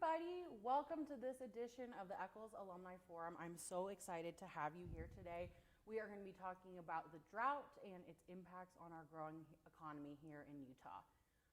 everybody. Welcome to this edition of the Eccles Alumni Forum. I'm so excited to have you here today. We are going to be talking about the drought and its impacts on our growing economy here in Utah.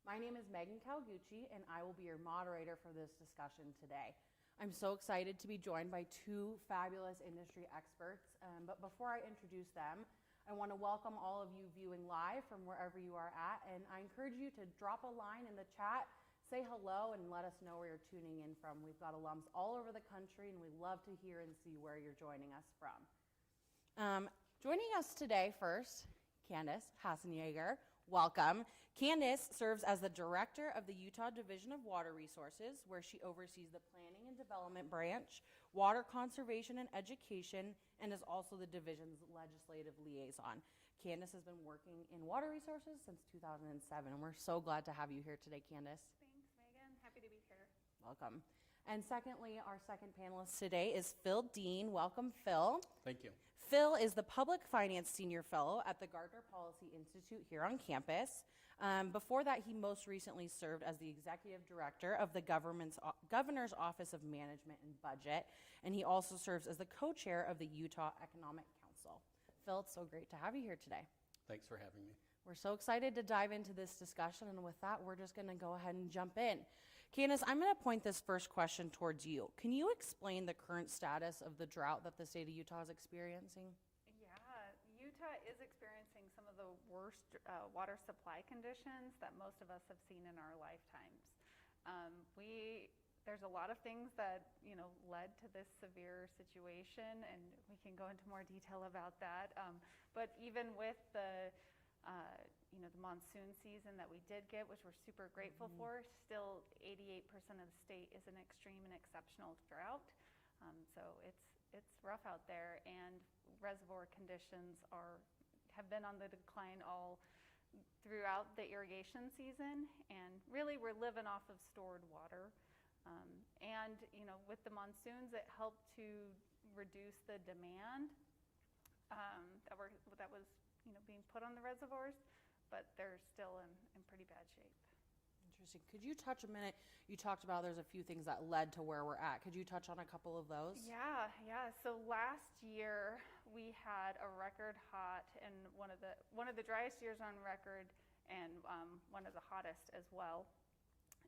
My name is Megan Calgucci, and I will be your moderator for this discussion today. I'm so excited to be joined by two fabulous industry experts, but before I introduce them, I want to welcome all of you viewing live from wherever you are at, and I encourage you to drop a line in the chat, say hello, and let us know where you're tuning in from. We've got alums all over the country, and we love to hear and see where you're joining us from. Joining us today first, Candace Hassenyager. Welcome. Candace serves as the director of the Utah Division of Water Resources, where she oversees the Planning and Development Branch, Water Conservation and Education, and is also the division's legislative liaison. Candace has been working in water resources since 2007, and we're so glad to have you here today, Candace. Thanks, Megan. Happy to be here. Welcome. And secondly, our second panelist today is Phil Dean. Welcome, Phil. Thank you. Phil is the Public Finance Senior Fellow at the Gardner Policy Institute here on campus. Before that, he most recently served as the Executive Director of the Governor's Office of Management and Budget, and he also serves as the co-chair of the Utah Economic Council. Phil, it's so great to have you here today. Thanks for having me. We're so excited to dive into this discussion, and with that, we're just going to go ahead and jump in. Candace, I'm going to point this first question towards you. Can you explain the current status of the drought that the state of Utah is experiencing? Yeah, Utah is experiencing some of the worst water supply conditions that most of us have seen in our lifetimes. There's a lot of things that led to this severe situation, and we can go into more detail about that. But even with the monsoon season that we did get, which we're super grateful for, still 88% of the state is an extreme and exceptional drought. So it's rough out there, and reservoir conditions have been on the decline all throughout the irrigation season, and really we're living off of stored water. And with the monsoons, it helped to reduce the demand that was being put on the reservoirs, but they're still in pretty bad shape. Interesting. Could you touch a minute? You talked about there's a few things that led to where we're at. Could you touch on a couple of those? Yeah. So last year we had a record hot, and one of the driest years on record, and one of the hottest as well.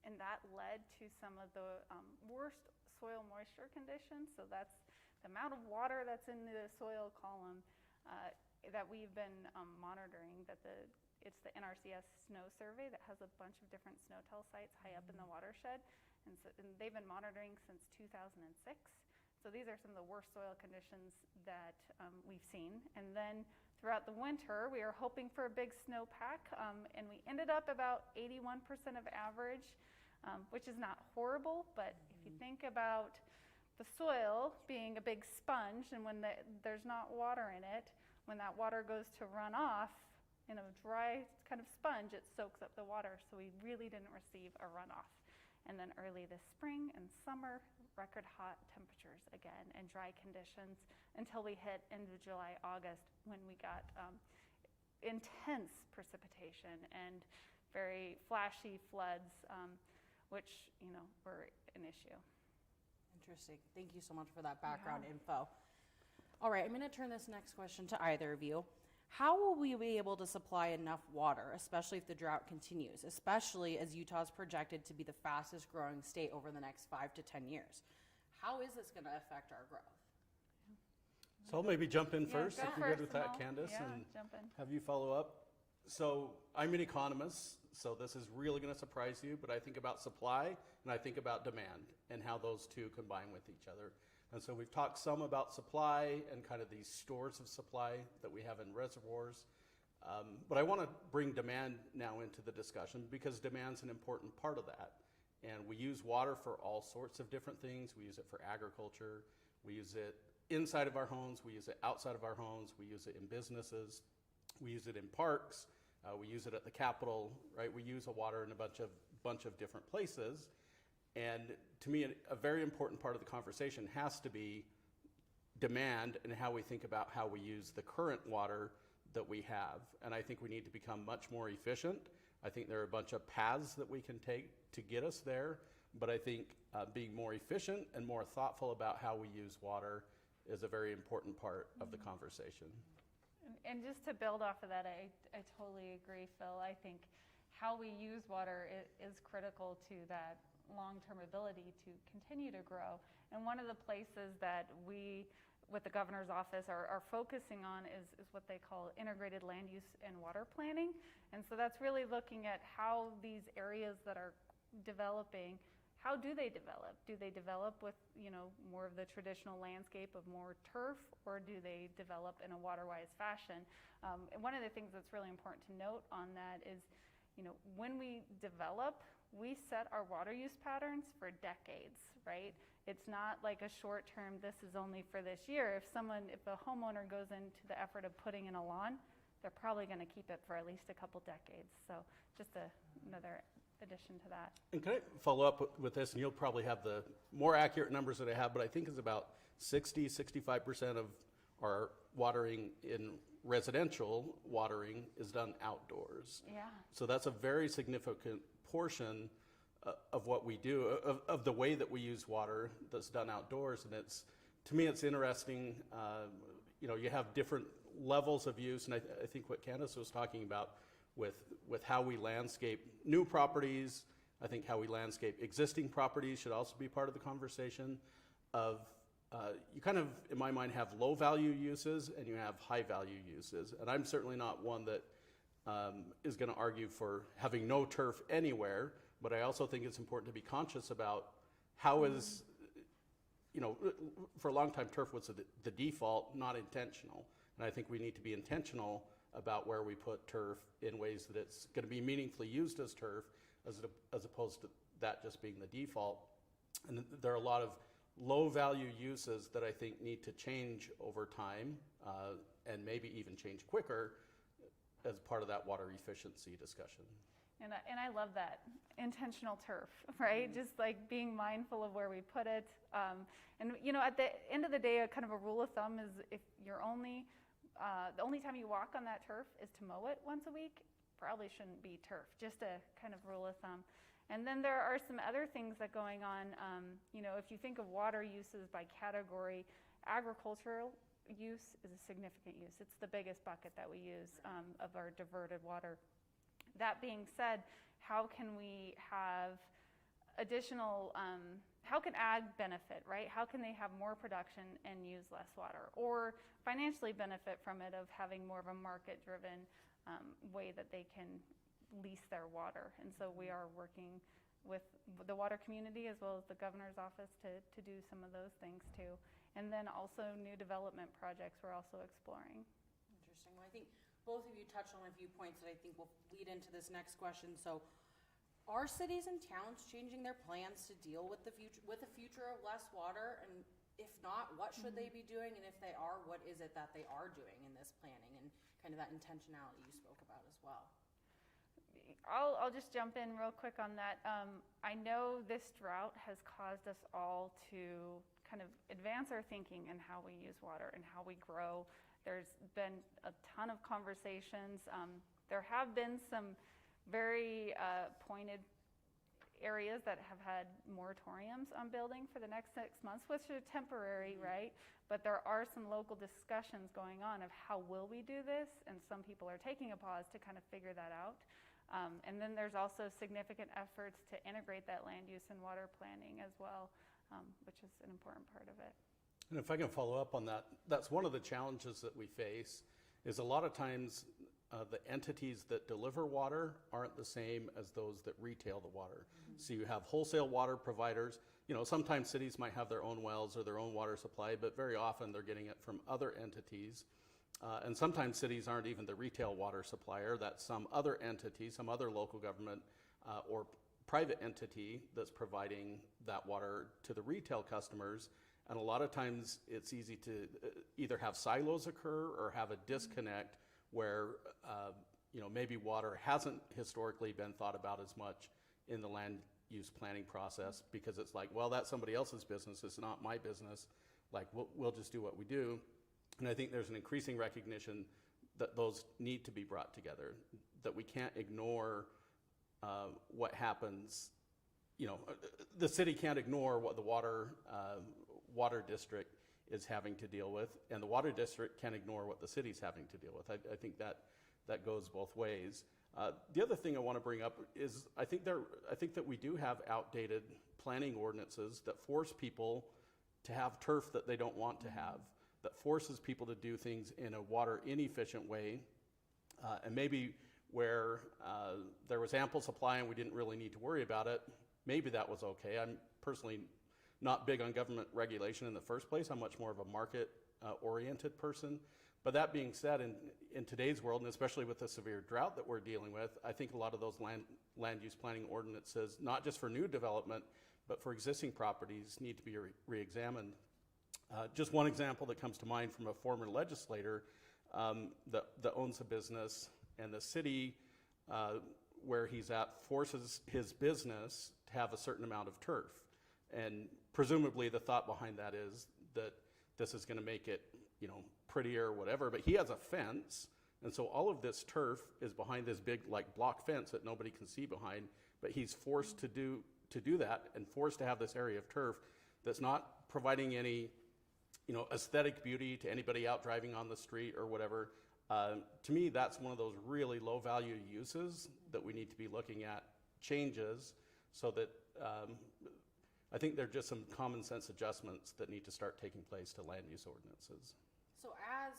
And that led to some of the worst soil moisture conditions. So that's the amount of water that's in the soil column that we've been monitoring. It's the NRCS snow survey that has a bunch of different SNOTEL sites high up in the watershed, and they've been monitoring since 2006. So these are some of the worst soil conditions that we've seen. And then throughout the winter, we were hoping for a big snowpack, and we ended up about 81% of average, which is not horrible, but if you think about the soil being a big sponge, and when there's not water in it, when that water goes to run off in a dry kind of sponge, it soaks up the water, so we really didn't receive a runoff. And then early this spring and summer, record hot temperatures again and dry conditions until we hit into July, August, when we got intense precipitation and very flashy floods, which were an issue. Interesting. Thank you so much for that background info. All right, I'm going to turn this next question to either of you. How will we be able to supply enough water, especially if the drought continues, especially as Utah is projected to be the fastest growing state over the next 5 to 10 years? How is this going to affect our growth? So I'll maybe jump in first, if you're good with that, and Candace, and jump in. have you follow up. So I'm an economist, so this is really going to surprise you, but I think about supply and I think about demand and how those two combine with each other. And so we've talked some about supply and kind of these stores of supply that we have in reservoirs. But I want to bring demand now into the discussion because demand's an important part of that. And we use water for all sorts of different things. We use it for agriculture. We use it inside of our homes. We use it outside of our homes. We use it in businesses. We use it in parks. We use it at the Capitol, right? We use water in a bunch of different places. And to me, a very important part of the conversation has to be demand and how we think about how we use the current water that we have. And I think we need to become much more efficient. I think there are a bunch of paths that we can take to get us there. but I think being more efficient and more thoughtful about how we use water is a very important part of the conversation. And just to build off of that, I totally agree, Phil. I think how we use water is critical to that long-term ability to continue to grow. And one of the places that we, with the governor's office, are focusing on is what they call integrated land use and water planning. And so that's really looking at how these areas that are developing, how do they develop? Do they develop with, more of the traditional landscape of more turf, or do they develop in a water-wise fashion? And one of the things that's really important to note on that is, when we develop, we set our water use patterns for decades, right? It's not like a short term, this is only for this year. If a homeowner goes into the effort of putting in a lawn, they're probably going to keep it for at least a couple decades. So just another addition to that. And can I follow up with this? And you'll probably have the more accurate numbers that I have, but I think it's about 65% of our watering in residential watering is done outdoors. Yeah. So that's a very significant portion of what we do, of the way that we use water that's done outdoors. And to me, it's interesting. You have different levels of use, and I think what Candace was talking about with how we landscape new properties, I think how we landscape existing properties should also be part of the conversation. You kind of, in my mind, have low value uses and you have high value uses. And I'm certainly not one that is going to argue for having no turf anywhere, but I also think it's important to be conscious about how is, for a long time turf was the default, not intentional. And I think we need to be intentional about where we put turf in ways that it's going to be meaningfully used as turf, as opposed to that just being the default. And there are a lot of low value uses that I think need to change over time, and maybe even change quicker as part of that water efficiency discussion. And I love that, intentional turf, right? Just like being mindful of where we put it. And at the end of the day, a kind of a rule of thumb is if you're the only time you walk on that turf is to mow it once a week, probably shouldn't be turf, just a kind of rule of thumb. And then there are some other things that going on. If you think of water uses by category, agricultural use is a significant use. It's the biggest bucket that we use of our diverted water. That being said, how can we have additional, how can ag benefit, right? How can they have more production and use less water? Or financially benefit from it of having more of a market-driven way that they can lease their water. And so we are working with the water community as well as the governor's office to do some of those things too. And then also new development projects we're also exploring. Interesting. Well, I think both of you touched on a few points that I think will lead into this next question. So are cities and towns changing their plans to deal with the future of less water? And if not, what should they be doing? And if they are, what is it that they are doing in this planning and kind of that intentionality you spoke about as well? I'll just jump in real quick on that. I know this drought has caused us all to kind of advance our thinking in how we use water and how we grow. There's been a ton of conversations. There have been some very pointed areas that have had moratoriums on building for the next 6 months, which are temporary, right? But there are some local discussions going on of how will we do this, and some people are taking a pause to kind of figure that out. And then there's also significant efforts to integrate that land use and water planning as well, which is an important part of it. And if I can follow up on that, that's one of the challenges that we face is a lot of times the entities that deliver water aren't the same as those that retail the water. Mm-hmm. So you have wholesale water providers. Sometimes cities might have their own wells or their own water supply, but very often they're getting it from other entities. And sometimes cities aren't even the retail water supplier. That's some other entity, some other local government or private entity that's providing that water to the retail customers. And a lot of times it's easy to either have silos occur or have a disconnect where maybe water hasn't historically been thought about as much in the land use planning process because it's like, well, that's somebody else's business. It's not my business. Like, we'll just do what we do. And I think there's an increasing recognition that those need to be brought together, that we can't ignore what happens, the city can't ignore what the water district is having to deal with, and the water district can't ignore what the city's having to deal with. I think that goes both ways. The other thing I want to bring up is I think that we do have outdated planning ordinances that force people to have turf that they don't want to have, that forces people to do things in a water inefficient way, and maybe where there was ample supply and we didn't really need to worry about it, maybe that was okay. I'm personally not big on government regulation in the first place. I'm much more of a market-oriented person. But that being said, in today's world, and especially with the severe drought that we're dealing with, I think a lot of those land use planning ordinances, not just for new development, but for existing properties, need to be re-examined. Just one example that comes to mind from a former legislator that owns a business, and the city where he's at forces his business to have a certain amount of turf. And presumably the thought behind that is that this is going to make it, prettier or whatever, but he has a fence, and so all of this turf is behind this big block fence that nobody can see behind, but he's forced to do that and forced to have this area of turf that's not providing any aesthetic beauty to anybody out driving on the street or whatever. To me, that's one of those really low value uses that we need to be looking at changes, so that I think there are just some common sense adjustments that need to start taking place to land use ordinances. So as,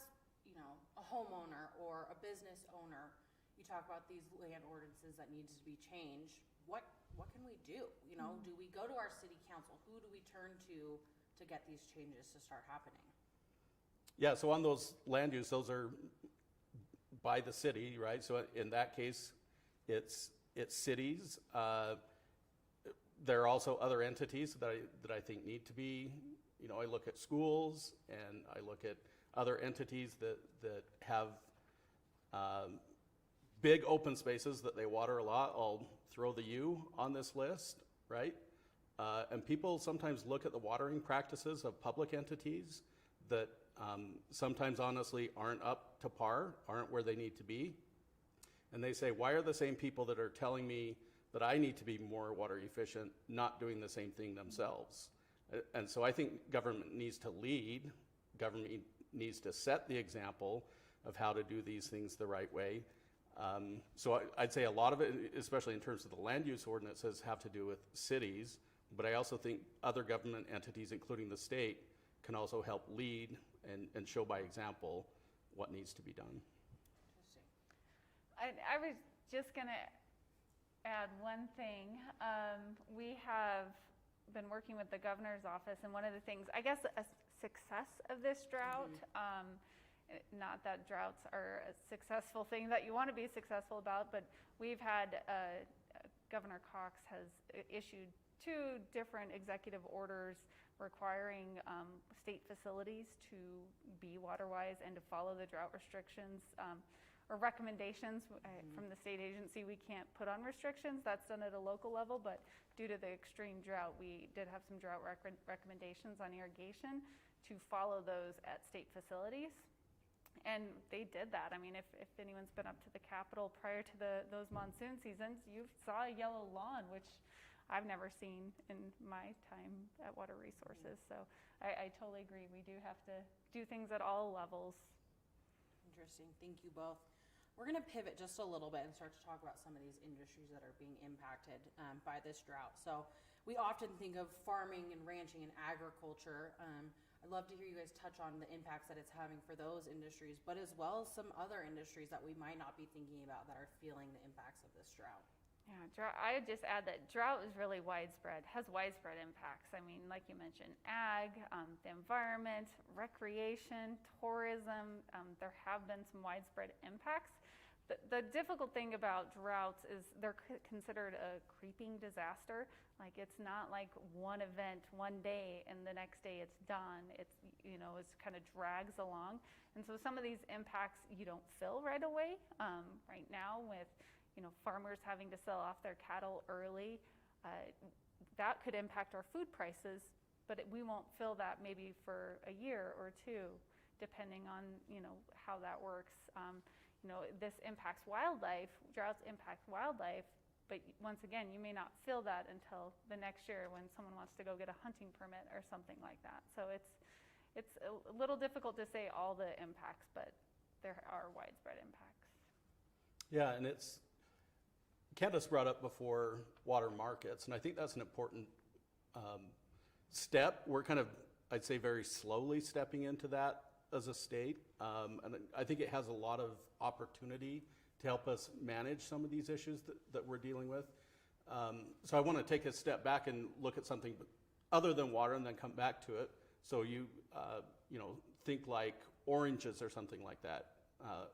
a homeowner or a business owner, you talk about these land ordinances that needs to be changed. What can we do? Do we go to our city council? Who do we turn to get these changes to start happening? Yeah, so on those land use, those are by the city, right? So in that case, it's cities. There are also other entities that I think need to be, I look at schools and I look at other entities that have big open spaces that they water a lot. I'll throw the U on this list, right? And people sometimes look at the watering practices of public entities that sometimes honestly aren't up to par, aren't where they need to be. And they say, why are the same people that are telling me that I need to be more water efficient not doing the same thing themselves? And so I think government needs to lead. Government needs to set the example of how to do these things the right way. So I'd say a lot of it, especially in terms of the land use ordinances, have to do with cities, but I also think other government entities, including the state, can also help lead and show by example what needs to be done. Interesting. I was just going to add one thing. We have been working with the governor's office, and one of the things, I guess, a success of this drought, not that droughts are a successful thing that you want to be successful about, but we've had Governor Cox has issued 2 different executive orders requiring state facilities to be water-wise and to follow the drought restrictions or recommendations from the state agency. We can't put on restrictions. That's done at a local level, but due to the extreme drought, we did have some drought recommendations on irrigation to follow those at state facilities. And they did that. I mean, if anyone's been up to the Capitol prior to those monsoon seasons, you saw a yellow lawn, which I've never seen in my time at Water Resources. So I totally agree. We do have to do things at all levels. Interesting. Thank you both. We're going to pivot just a little bit and start to talk about some of these industries that are being impacted by this drought. So we often think of farming and ranching and agriculture. I'd love to hear you guys touch on the impacts that it's having for those industries, but as well as some other industries that we might not be thinking about that are feeling the impacts of this drought. Yeah, I would just add that drought is really widespread, has widespread impacts. I mean, like you mentioned, ag, the environment, recreation, tourism, there have been some widespread impacts. The difficult thing about droughts is they're considered a creeping disaster. Like, it's not like one event one day and the next day it's done. It's kind of drags along. And so some of these impacts you don't feel right away. Right now with farmers having to sell off their cattle early, that could impact our food prices, but we won't feel that maybe for a year or 2, depending on how that works. This impacts wildlife. Droughts impact wildlife, but once again, you may not feel that until the next year when someone wants to go get a hunting permit or something like that. So it's a little difficult to say all the impacts, but there are widespread impacts. Yeah, and Candace brought up before water markets, and I think that's an important step. We're kind of, I'd say, very slowly stepping into that as a state, and I think it has a lot of opportunity to help us manage some of these issues that we're dealing with. So I want to take a step back and look at something other than water and then come back to it. So you think like oranges or something like that,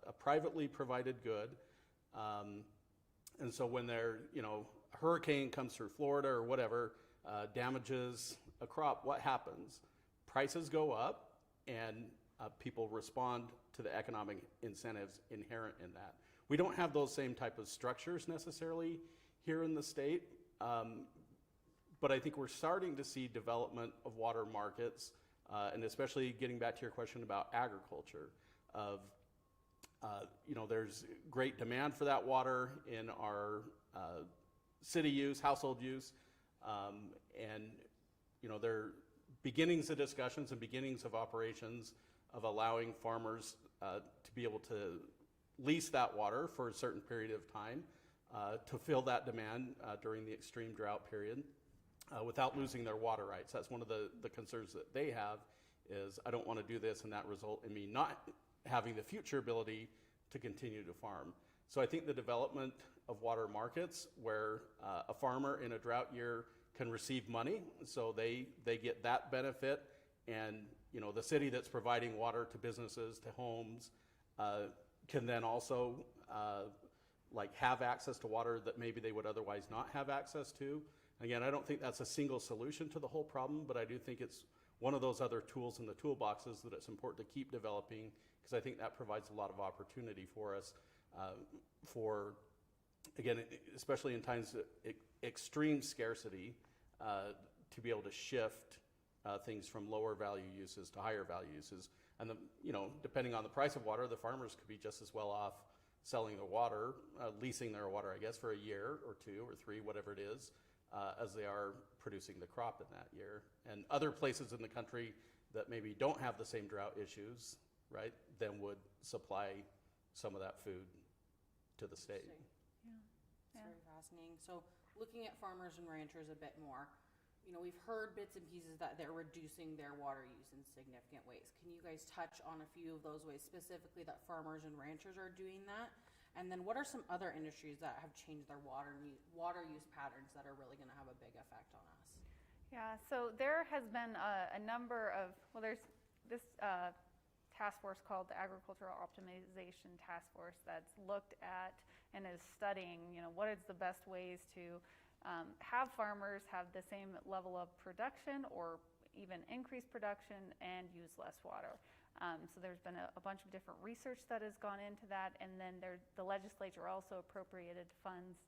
a privately provided good. And so when a hurricane comes through Florida or whatever, damages a crop, what happens? Prices go up, and people respond to the economic incentives inherent in that. We don't have those same type of structures necessarily here in the state, but I think we're starting to see development of water markets, and especially getting back to your question about agriculture, there's great demand for that water in our city use, household use, and there are beginnings of discussions and beginnings of operations of allowing farmers to be able to lease that water for a certain period of time to fill that demand during the extreme drought period without losing their water rights. That's one of the concerns that they have, is I don't want to do this and that result in me not having the future ability to continue to farm. So I think the development of water markets where a farmer in a drought year can receive money, so they get that benefit, and the city that's providing water to businesses, to homes, can then also have access to water that maybe they would otherwise not have access to. Again, I don't think that's a single solution to the whole problem, but I do think it's one of those other tools in the toolboxes that it's important to keep developing, because I think that provides a lot of opportunity for us again, especially in times of extreme scarcity, to be able to shift things from lower value uses to higher value uses. And depending on the price of water, the farmers could be just as well off selling their water, leasing their water, I guess, for a year or 2 or 3, whatever it is, as they are producing the crop in that year. And other places in the country that maybe don't have the same drought issues, right, then would supply some of that food to the state. It's very fascinating. So looking at farmers and ranchers a bit more, we've heard bits and pieces that they're reducing their water use in significant ways. Can you guys touch on a few of those ways specifically that farmers and ranchers are doing that? And then what are some other industries that have changed their water use patterns that are really going to have a big effect on us? Yeah, so there has been a number of, there's this task force called the Agricultural Optimization Task Force that's looked at and is studying, what is the best ways to have farmers have the same level of production or even increase production and use less water. So there's been a bunch of different research that has gone into that, and then the legislature also appropriated funds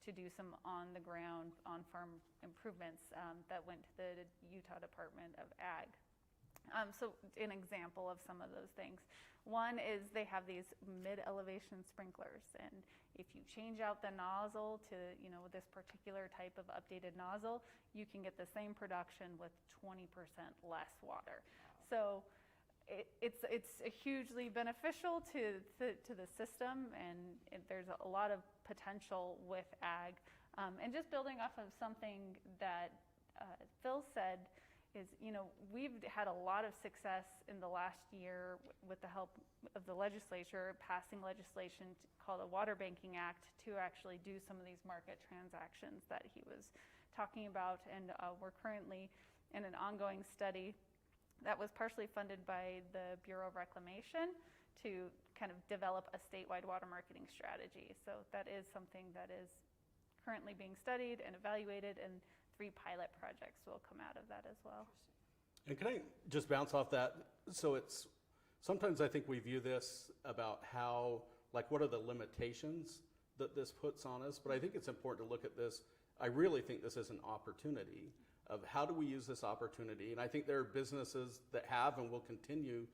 to do some on-the-ground, on-farm improvements that went to the Utah Department of Ag. So an example of some of those things. One is they have these mid-elevation sprinklers, and if you change out the nozzle to this particular type of updated nozzle, you can get the same production with 20% less water. So it's hugely beneficial to the system, and there's a lot of potential with ag. And just building off of something that Phil said is, we've had a lot of success in the last year with the help of the legislature passing legislation called the Water Banking Act to actually do some of these market transactions that he was talking about. And we're currently in an ongoing study that was partially funded by the Bureau of Reclamation to kind of develop a statewide water marketing strategy. So that is something that is currently being studied and evaluated, and 3 pilot projects will come out of that as well. And can I just bounce off that? So sometimes I think we view this about how, what are the limitations that this puts on us? But I think it's important to look at this. I really think this is an opportunity of how do we use this opportunity? And I think there are businesses that have and will continue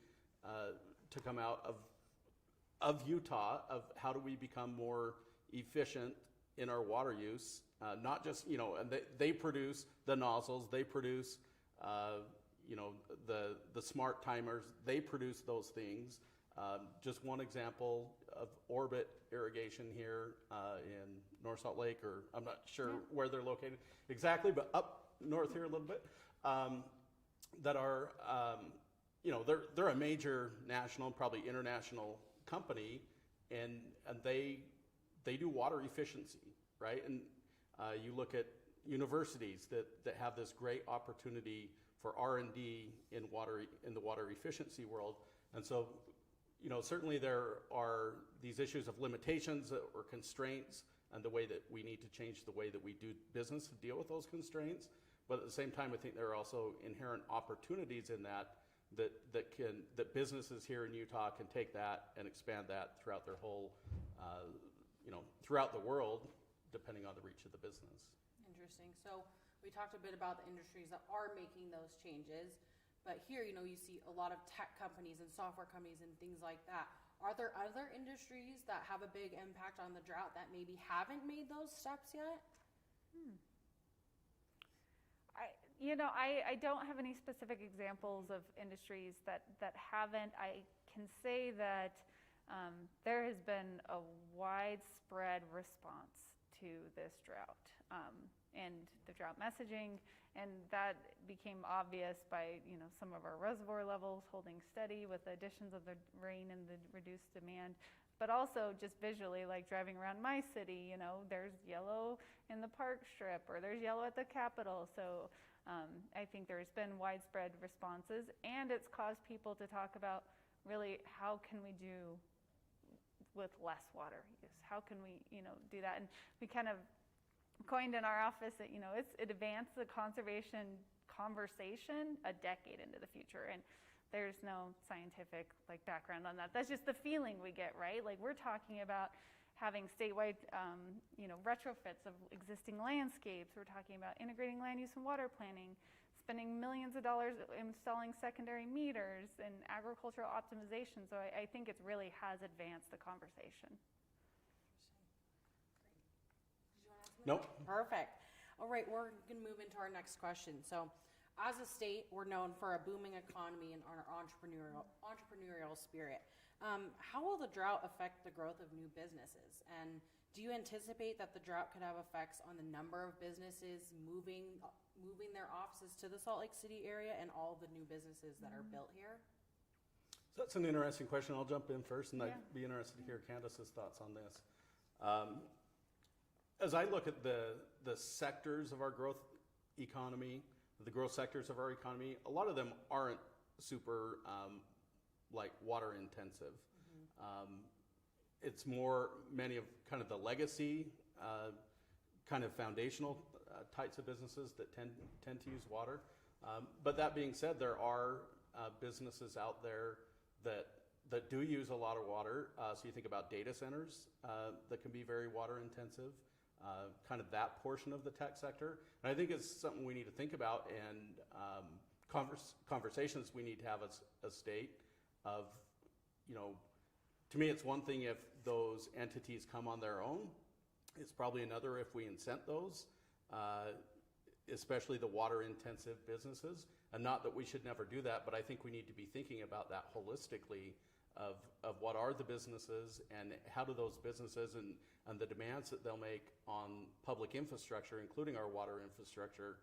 to come out of Utah, of how do we become more efficient in our water use, not just, and they produce the nozzles, they produce, the smart timers, they produce those things. Just one example of Orbit Irrigation here in North Salt Lake, or I'm not sure where they're located exactly, but up north here a little bit, that are, they're a major national, probably international company, and they do water efficiency, right? And you look at universities that have this great opportunity for R&D in the water efficiency world. And so, certainly there are these issues of limitations or constraints and the way that we need to change the way that we do business to deal with those constraints. But at the same time, I think there are also inherent opportunities in that businesses here in Utah can take that and expand that throughout their whole, throughout the world, depending on the reach of the business. Interesting. So we talked a bit about the industries that are making those changes, but here, you see a lot of tech companies and software companies and things like that. Are there other industries that have a big impact on the drought that maybe haven't made those steps yet? I don't have any specific examples of industries that haven't. I can say that there has been a widespread response to this drought and the drought messaging, and that became obvious by some of our reservoir levels holding steady with the additions of the rain and the reduced demand. But also just visually, like driving around my city, there's yellow in the park strip, or there's yellow at the Capitol. So I think there's been widespread responses, and it's caused people to talk about really how can we do with less water use? How can we, do that? And we kind of coined in our office that, it advanced the conservation conversation a decade into the future. And there's no scientific background on that. That's just the feeling we get, right? We're talking about having statewide, retrofits of existing landscapes. We're talking about integrating land use and water planning, spending millions of dollars installing secondary meters and agricultural optimization. So I think it really has advanced the conversation. Nope. Perfect. All right, we're going to move into our next question. So, as a state, we're known for a booming economy and our entrepreneurial spirit. How will the drought affect the growth of new businesses? And do you anticipate that the drought could have effects on the number of businesses moving their offices to the Salt Lake City area and all the new businesses that are built here? So that's an interesting question. I'll jump in first, and I'd be interested to hear Candace's thoughts on this. As I look at the sectors of our growth economy, the growth sectors of our economy, a lot of them aren't super water intensive. It's more many of kind of the legacy, kind of foundational types of businesses that tend to use water. But that being said, there are businesses out there that do use a lot of water. So you think about data centers that can be very water intensive. Kind of that portion of the tech sector. And I think it's something we need to think about, and conversations we need to have as a state of, to me it's one thing if those entities come on their own. It's probably another if we incent those, especially the water intensive businesses. And not that we should never do that, but I think we need to be thinking about that holistically of what are the businesses and how do those businesses and the demands that they'll make on public infrastructure, including our water infrastructure,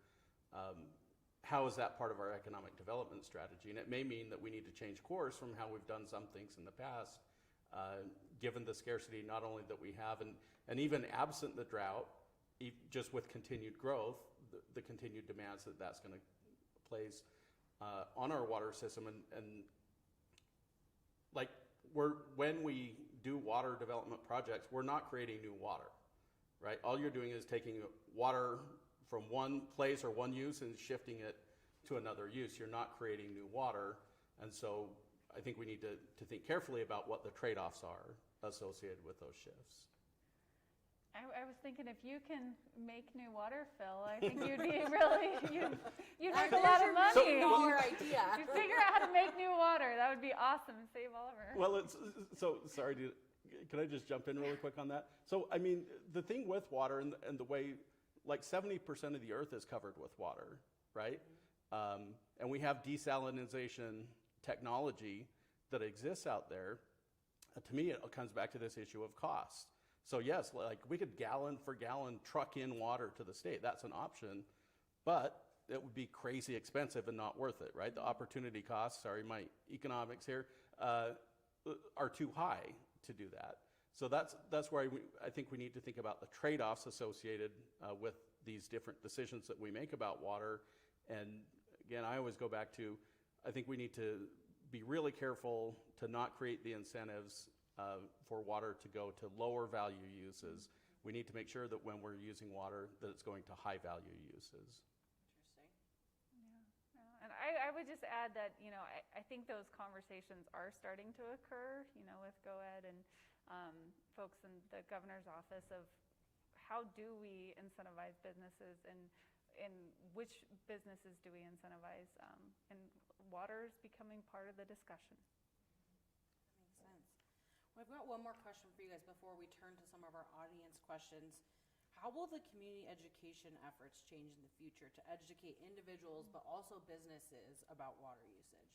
how is that part of our economic development strategy? And it may mean that we need to change course from how we've done some things in the past, given the scarcity not only that we have, and even absent the drought, just with continued growth, the continued demands that's going to place on our water system. And when we do water development projects, we're not creating new water, right? All you're doing is taking water from one place or one use and shifting it to another use. You're not creating new water. And so I think we need to think carefully about what the trade-offs are associated with those shifts. I was thinking if you can make new water, Phil, I think you'd be really, you'd make a lot of money. Your idea. You figure out how to make new water. That would be awesome and save all of our. Well, sorry to can I just jump in really quick on that? So, I mean, the thing with water and the way, like 70% of the earth is covered with water, right? And we have desalinization technology that exists out there. To me, it comes back to this issue of cost. So yes, like we could gallon for gallon truck in water to the state. That's an option, but it would be crazy expensive and not worth it, right? The opportunity costs, sorry, my economics here, are too high to do that. So that's where I think we need to think about the trade-offs associated with these different decisions that we make about water. And again, I always go back to, I think we need to be really careful to not create the incentives for water to go to lower value uses. We need to make sure that when we're using water, that it's going to high value uses. And I would just add that, I think those conversations are starting to occur, with GOED and folks in the governor's office of how do we incentivize businesses and which businesses do we incentivize? And water is becoming part of the discussion. That makes sense. Well, I've got one more question for you guys before we turn to some of our audience questions. How will the community education efforts change in the future to educate individuals but also businesses about water usage?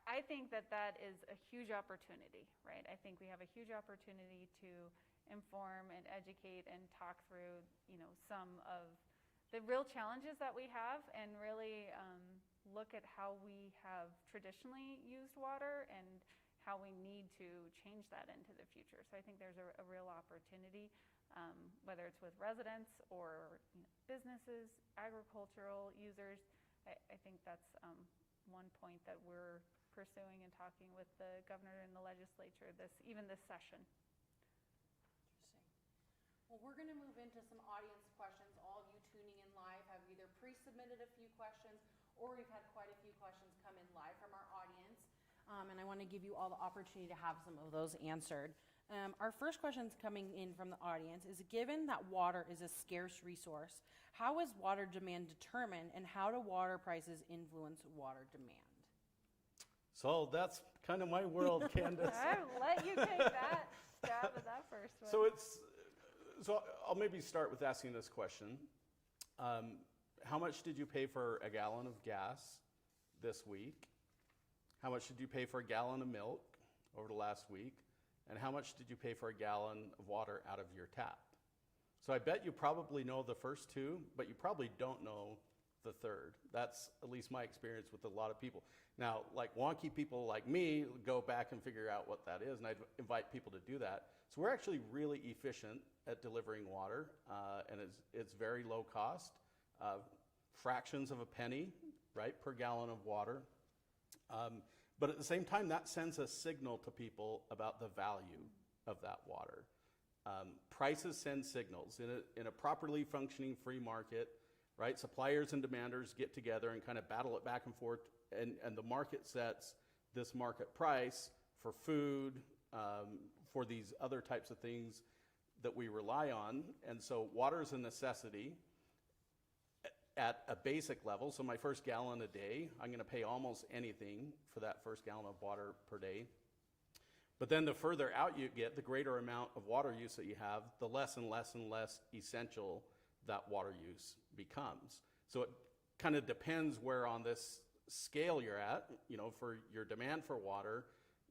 I think that is a huge opportunity, right? I think we have a huge opportunity to inform and educate and talk through, some of the real challenges that we have and really look at how we have traditionally used water and how we need to change that into the future. So I think there's a real opportunity, whether it's with residents or businesses, agricultural users. I think that's one point that we're pursuing and talking with the governor and the legislature this session. Interesting. Well, we're going to move into some audience questions. All of you tuning in live have either pre-submitted a few questions or we've had quite a few questions come in live from our audience. And I want to give you all the opportunity to have some of those answered. Our first question is coming in from the audience is, given that water is a scarce resource, how is water demand determined and how do water prices influence water demand? So that's kind of my world, Candace. I'll let you take that stab at that first one. So I'll maybe start with asking this question. How much did you pay for a gallon of gas this week? How much did you pay for a gallon of milk over the last week? And how much did you pay for a gallon of water out of your tap? So I bet you probably know the first two, but you probably don't know the third. That's at least my experience with a lot of people. Now, like wonky people like me go back and figure out what that is, and I'd invite people to do that. So we're actually really efficient at delivering water, and it's very low cost, fractions of a penny, right, per gallon of water. But at the same time, that sends a signal to people about the value of that water. Prices send signals. In a properly functioning free market, right, suppliers and demanders get together and kind of battle it back and forth, and the market sets this market price for food, for these other types of things that we rely on. And so water is a necessity at a basic level. So my first gallon a day, I'm going to pay almost anything for that first gallon of water per day. But then the further out you get, the greater amount of water use that you have, the less and less and less essential that water use becomes. So it kind of depends where on this scale you're at, for your demand for water,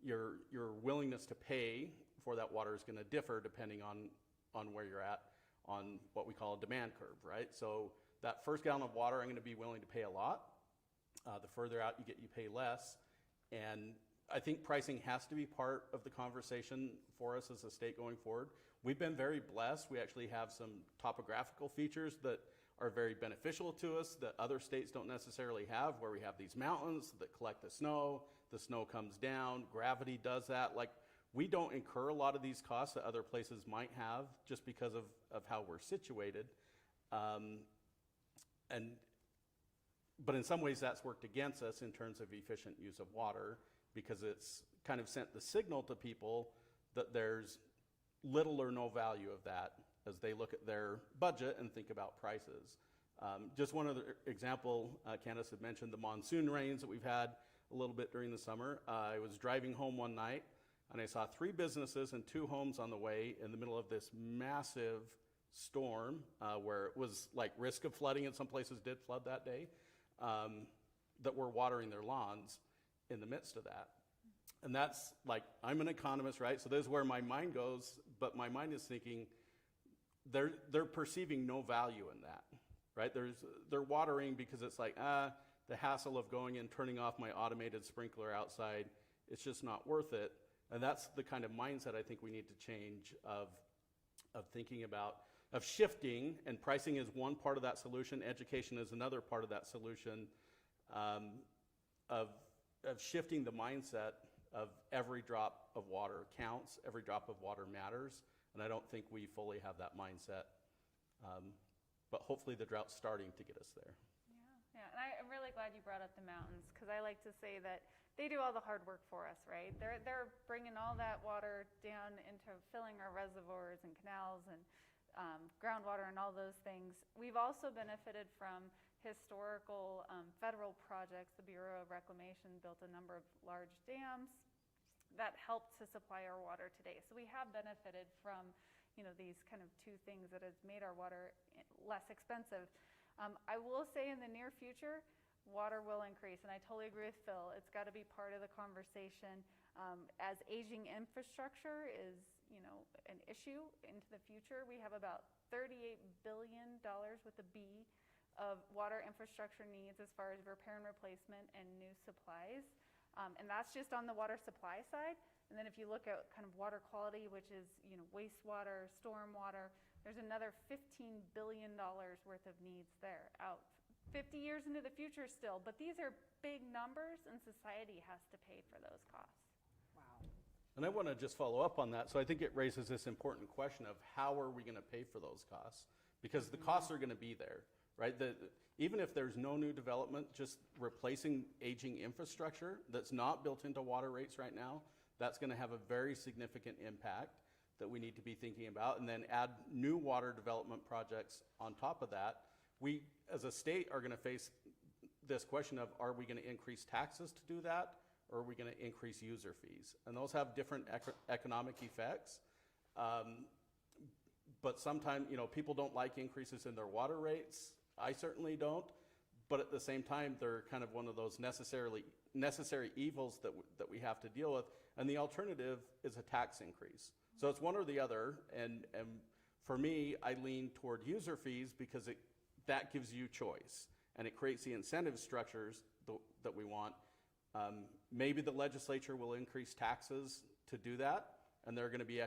your willingness to pay for that water is going to differ depending on where you're at on what we call a demand curve, right? So that first gallon of water, I'm going to be willing to pay a lot. The further out you get, you pay less. And I think pricing has to be part of the conversation for us as a state going forward. We've been very blessed. We actually have some topographical features that are very beneficial to us that other states don't necessarily have, where we have these mountains that collect the snow comes down, gravity does that. Like, we don't incur a lot of these costs that other places might have just because of how we're situated. But in some ways that's worked against us in terms of efficient use of water, because it's kind of sent the signal to people that there's little or no value of that as they look at their budget and think about prices. Just one other example, Candace had mentioned the monsoon rains that we've had a little bit during the summer. I was driving home one night and I saw 3 businesses and 2 homes on the way in the middle of this massive storm where it was like risk of flooding, and some places did flood that day, that were watering their lawns in the midst of that. And that's like, I'm an economist, right? So this is where my mind goes, but my mind is thinking they're perceiving no value in that, right? They're watering because it's like, the hassle of going and turning off my automated sprinkler outside, it's just not worth it. And that's the kind of mindset I think we need to change of thinking about, of shifting, and pricing is one part of that solution, education is another part of that solution, of shifting the mindset of every drop of water counts, every drop of water matters, and I don't think we fully have that mindset. But hopefully the drought's starting to get us there. Yeah, and I'm really glad you brought up the mountains, because I like to say that they do all the hard work for us, right? They're bringing all that water down into filling our reservoirs and canals and groundwater and all those things. We've also benefited from historical federal projects. The Bureau of Reclamation built a number of large dams that helped to supply our water today. So we have benefited from, these kind of 2 things that has made our water less expensive. I will say in the near future, water will increase, and I totally agree with Phil. It's got to be part of the conversation. As aging infrastructure is, an issue into the future, we have about $38 billion with a B of water infrastructure needs as far as repair and replacement and new supplies. And that's just on the water supply side. And then if you look at kind of water quality, which is, wastewater, stormwater, there's another $15 billion worth of needs there out 50 years into the future still. But these are big numbers, and society has to pay for those costs. Wow. And I want to just follow up on that. So I think it raises this important question of how are we going to pay for those costs? Because the costs are going to be there, right? Even if there's no new development, just replacing aging infrastructure that's not built into water rates right now, that's going to have a very significant impact that we need to be thinking about. And then add new water development projects on top of that. We, as a state, are going to face this question of, are we going to increase taxes to do that, or are we going to increase user fees? And those have different economic effects. But sometimes, people don't like increases in their water rates. I certainly don't. But at the same time, they're kind of one of those necessary evils that we have to deal with. And the alternative is a tax increase. So it's one or the other. And for me, I lean toward user fees because that gives you choice. And it creates the incentive structures that we want. Maybe the legislature will increase taxes to do that. And there are going to be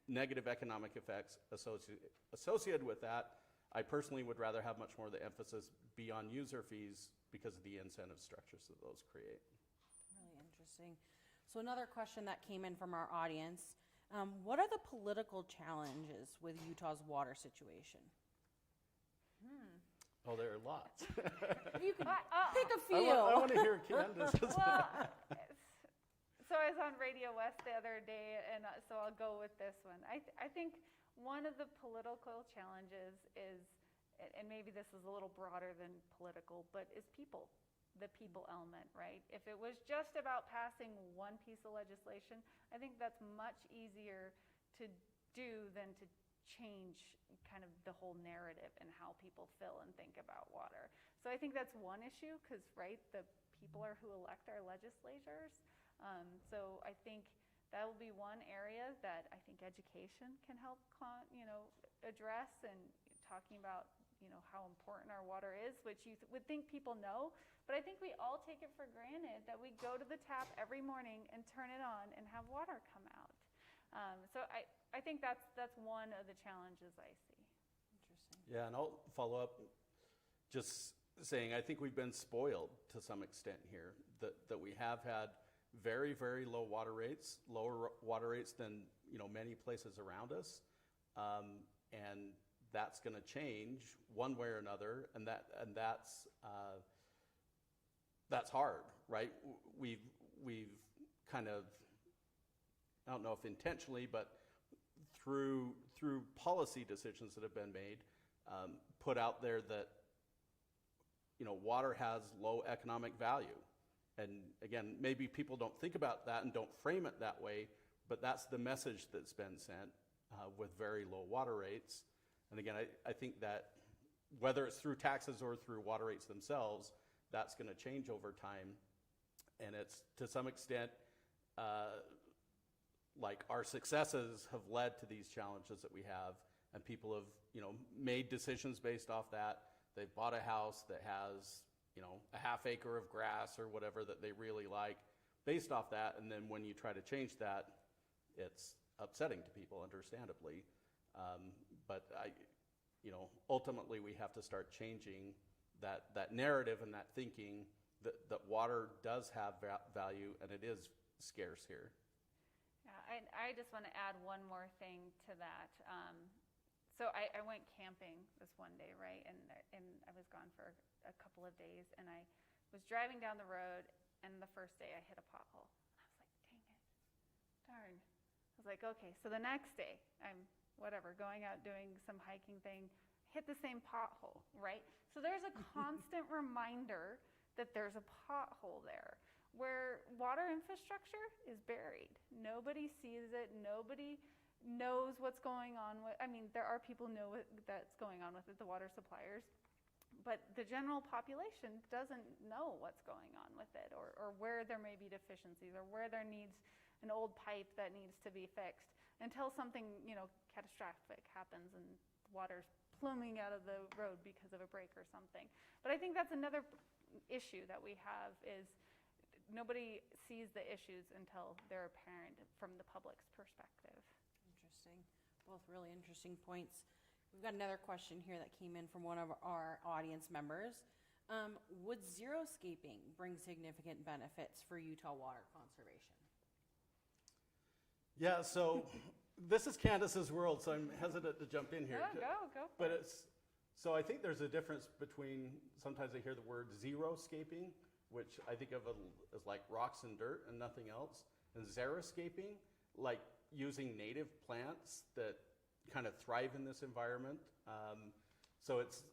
negative economic effects associated with that. I personally would rather have much more of the emphasis be on user fees because of the incentive structures that those create. Really interesting. So another question that came in from our audience, what are the political challenges with Utah's water situation? Oh, there are lots. You can pick a few. I want to hear Candace. Well, so I was on Radio West the other day, and so I'll go with this one. I think one of the political challenges is, and maybe this is a little broader than political, but is people, the people element, right? If it was just about passing one piece of legislation, I think that's much easier to do than to change kind of the whole narrative and how people feel and think about water. So I think that's one issue because, right, the people are who elect our legislators. So I think that will be one area that I think education can help, address, and talking about, how important our water is, which you would think people know, but I think we all take it for granted that we go to the tap every morning and turn it on and have water come out. So I think that's one of the challenges I see. Interesting. Yeah, and I'll follow up just saying I think we've been spoiled to some extent here, that we have had very, very low water rates, lower water rates than many places around us, and that's going to change one way or another, and that's hard, right? We've kind of, I don't know if intentionally, but through policy decisions that have been made, put out there that water has low economic value. And again, maybe people don't think about that and don't frame it that way, but that's the message that's been sent with very low water rates. And again, I think that whether it's through taxes or through water rates themselves, that's going to change over time. And it's to some extent, like our successes have led to these challenges that we have, and people have, made decisions based off that. They've bought a house that has, a half acre of grass or whatever that they really like based off that. And then when you try to change that, it's upsetting to people, understandably. But ultimately we have to start changing that narrative and that thinking that water does have value and it is scarce here. Yeah, I just want to add one more thing to that. So I went camping this one day, right? And I was gone for a couple of days, and I was driving down the road, and the first day I hit a pothole. And I was like, dang it, darn. I was like, okay, so the next day I'm going out doing some hiking thing, hit the same pothole, right? So there's a constant reminder that there's a pothole there where water infrastructure is buried. Nobody sees it. Nobody knows what's going on with, there are people know that's going on with it, the water suppliers, but the general population doesn't know what's going on with it, or where there may be deficiencies, or where there needs an old pipe that needs to be fixed, until something, catastrophic happens and water's pluming out of the road because of a break or something. But I think that's another issue that we have, is nobody sees the issues until they're apparent from the public's perspective. Interesting. Both really interesting points. We've got another question here that came in from one of our audience members. Would xeriscaping bring significant benefits for Utah water conservation? Yeah, so this is Candace's world, so I'm hesitant to jump in here. Go. But so I think there's a difference between, sometimes I hear the word xeriscaping, which I think of as like rocks and dirt and nothing else, and xeriscaping, like using native plants that kind of thrive in this environment. So it's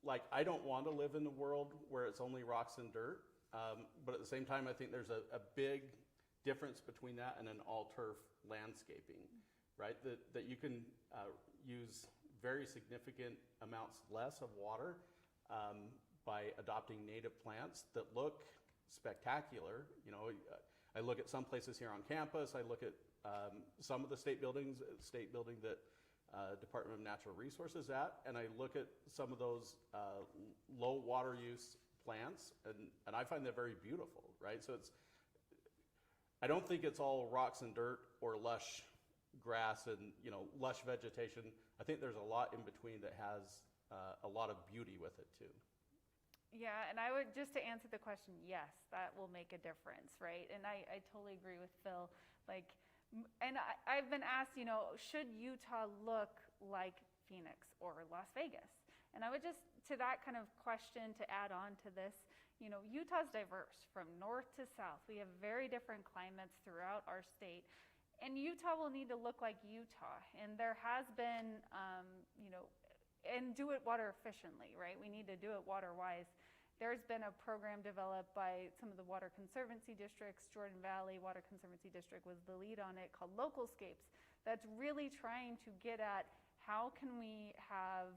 like, I don't want to live in a world where it's only rocks and dirt, but at the same time, I think there's a big difference between that and an all-turf landscaping, right? That you can use very significant amounts less of water by adopting native plants that look spectacular. I look at some places here on campus. I look at some of the state building that Department of Natural Resources at, and I look at some of those low water use plants, and I find that very beautiful, right? So I don't think it's all rocks and dirt or lush grass and lush vegetation. I think there's a lot in between that has a lot of beauty with it too. Yeah, and I would, just to answer the question, yes, that will make a difference, right? And I totally agree with Phil. And I've been asked, should Utah look like Phoenix or Las Vegas? And I would just, to that kind of question, to add on to this, Utah's diverse from north to south. We have very different climates throughout our state. And Utah will need to look like Utah. And there has been, and do it water efficiently, right? We need to do it water-wise. There's been a program developed by some of the water conservancy districts. Jordan Valley Water Conservancy District was the lead on it, called Localscapes, that's really trying to get at how can we have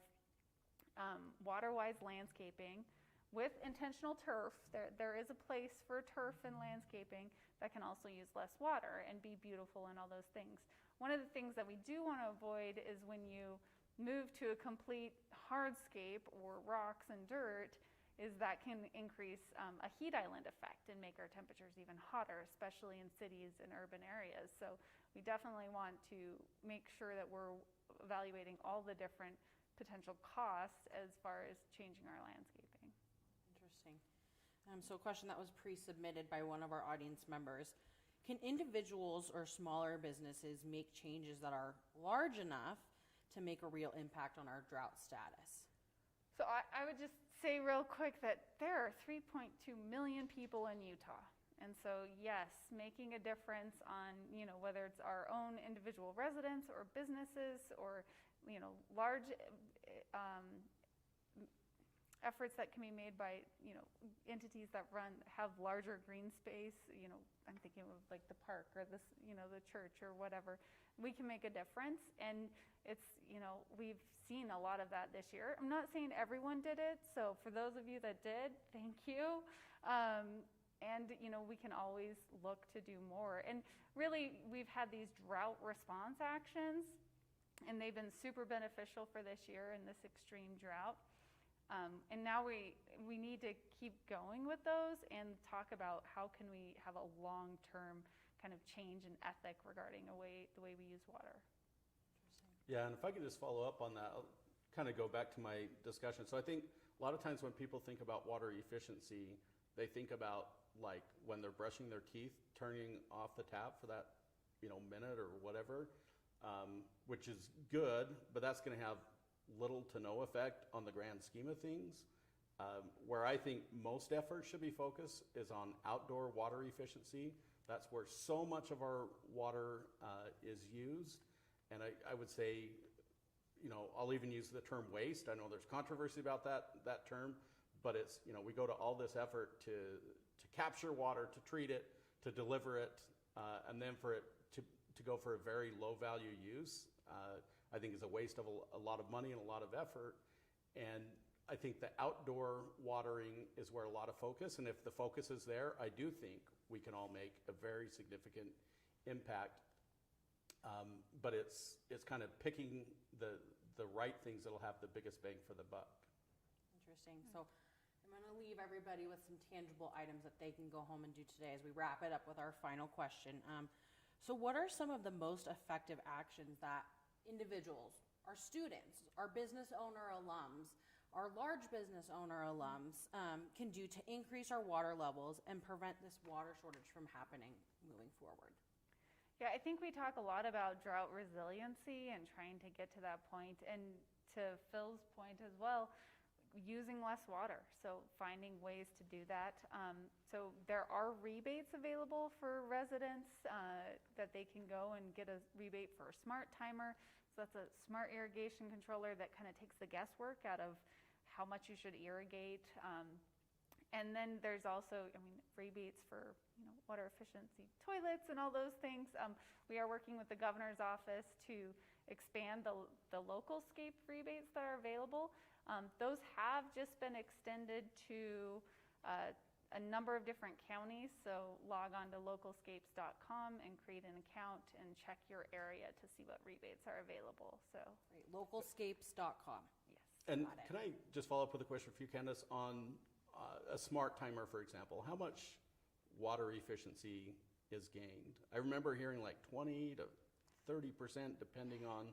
water-wise landscaping with intentional turf. There is a place for turf and landscaping that can also use less water and be beautiful and all those things. One of the things that we do want to avoid is when you move to a complete hardscape or rocks and dirt, is that can increase a heat island effect and make our temperatures even hotter, especially in cities and urban areas. So we definitely want to make sure that we're evaluating all the different potential costs as far as changing our landscaping. Interesting. So a question that was pre-submitted by one of our audience members. Can individuals or smaller businesses make changes that are large enough to make a real impact on our drought status? So I would just say real quick that there are 3.2 million people in Utah. And so yes, making a difference on, whether it's our own individual residents or businesses or, large efforts that can be made by, entities that have larger green space, I'm thinking of like the park or this, the church or whatever, we can make a difference. And it's, we've seen a lot of that this year. I'm not saying everyone did it, so for those of you that did, thank you. And, we can always look to do more. And really, we've had these drought response actions, and they've been super beneficial for this year in this extreme drought. And now we need to keep going with those and talk about how can we have a long-term kind of change in ethic regarding the way we use water. Yeah, and if I could just follow up on that, I'll kind of go back to my discussion. So I think a lot of times when people think about water efficiency, they think about like when they're brushing their teeth, turning off the tap for that, minute or whatever, which is good, but that's going to have little to no effect on the grand scheme of things. Where I think most effort should be focused is on outdoor water efficiency. That's where so much of our water is used. And I would say, I'll even use the term waste. I know there's controversy about that term, but it's, we go to all this effort to capture water, to treat it, to deliver it, and then for it to go for a very low value use. I think is a waste of a lot of money and a lot of effort. And I think the outdoor watering is where a lot of focus, and if the focus is there, I do think we can all make a very significant impact. But it's kind of picking the right things that'll have the biggest bang for the buck. Interesting. So I'm going to leave everybody with some tangible items that they can go home and do today as we wrap it up with our final question. So what are some of the most effective actions that individuals, our students, our business owner alums, our large business owner alums can do to increase our water levels and prevent this water shortage from happening moving forward? Yeah, I think we talk a lot about drought resiliency and trying to get to that point. And to Phil's point as well, using less water, so finding ways to do that. So there are rebates available for residents that they can go and get a rebate for a smart timer. So that's a smart irrigation controller that kind of takes the guesswork out of how much you should irrigate. And then there's also, rebates for water efficiency toilets and all those things. We are working with the governor's office to expand the local scape rebates that are available. Those have just been extended to a number of different counties, so log on to localscapes.com and create an account and check your area to see what rebates are available. So Right, localscapes.com. yes. And can I just follow up with a question for you, Candace, on a smart timer, for example? How much water efficiency is gained? I remember hearing like 20 to 30% depending on...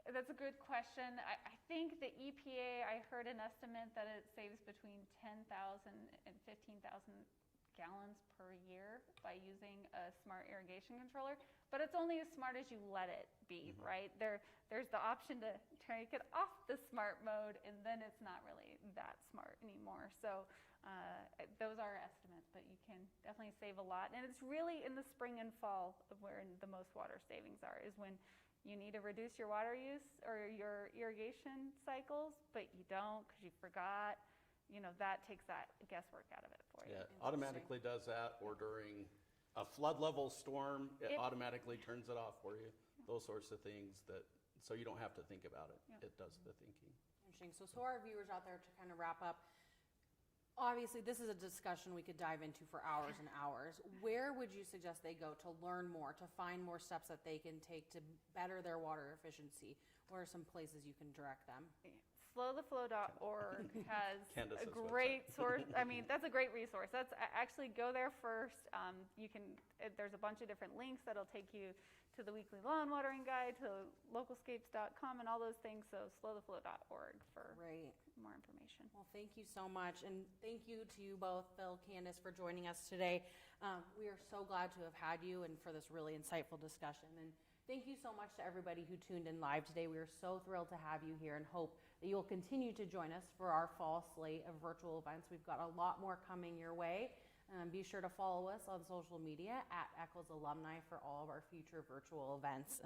That's a good question. I think the EPA, I heard an estimate that it saves between 10,000 and 15,000 gallons per year by using a smart irrigation controller, but it's only as smart as you let it be, right? There's the option to take it off the smart mode, and then it's not really that smart anymore. So those are estimates, but you can definitely save a lot. And it's really in the spring and fall where the most water savings are, is when you need to reduce your water use or your irrigation cycles, but you don't because you forgot. That takes that guesswork out of it for you. Yeah, automatically does that, or during a flood level storm, it automatically turns it off for you. Those sorts of things so you don't have to think about it. Yeah. It does the thinking. Interesting. So our viewers out there, to kind of wrap up, obviously this is a discussion we could dive into for hours and hours. Where would you suggest they go to learn more, to find more steps that they can take to better their water efficiency? What are some places you can direct them? Slowtheflow.org has Candace's a great source. That's a great resource. Actually go there first. There's a bunch of different links that'll take you to the weekly lawn watering guide, to localscapes.com and all those things. So slowtheflow.org for more information. Well, thank you so much. And thank you to you both, Phil, Candace, for joining us today. We are so glad to have had you and for this really insightful discussion. And thank you so much to everybody who tuned in live today. We are so thrilled to have you here and hope that you'll continue to join us for our fall slate of virtual events. We've got a lot more coming your way. Be sure to follow us on social media at Eccles Alumni for all of our future virtual events.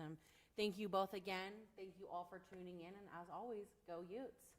Thank you both again. Thank you all for tuning in. And as always, go Utes.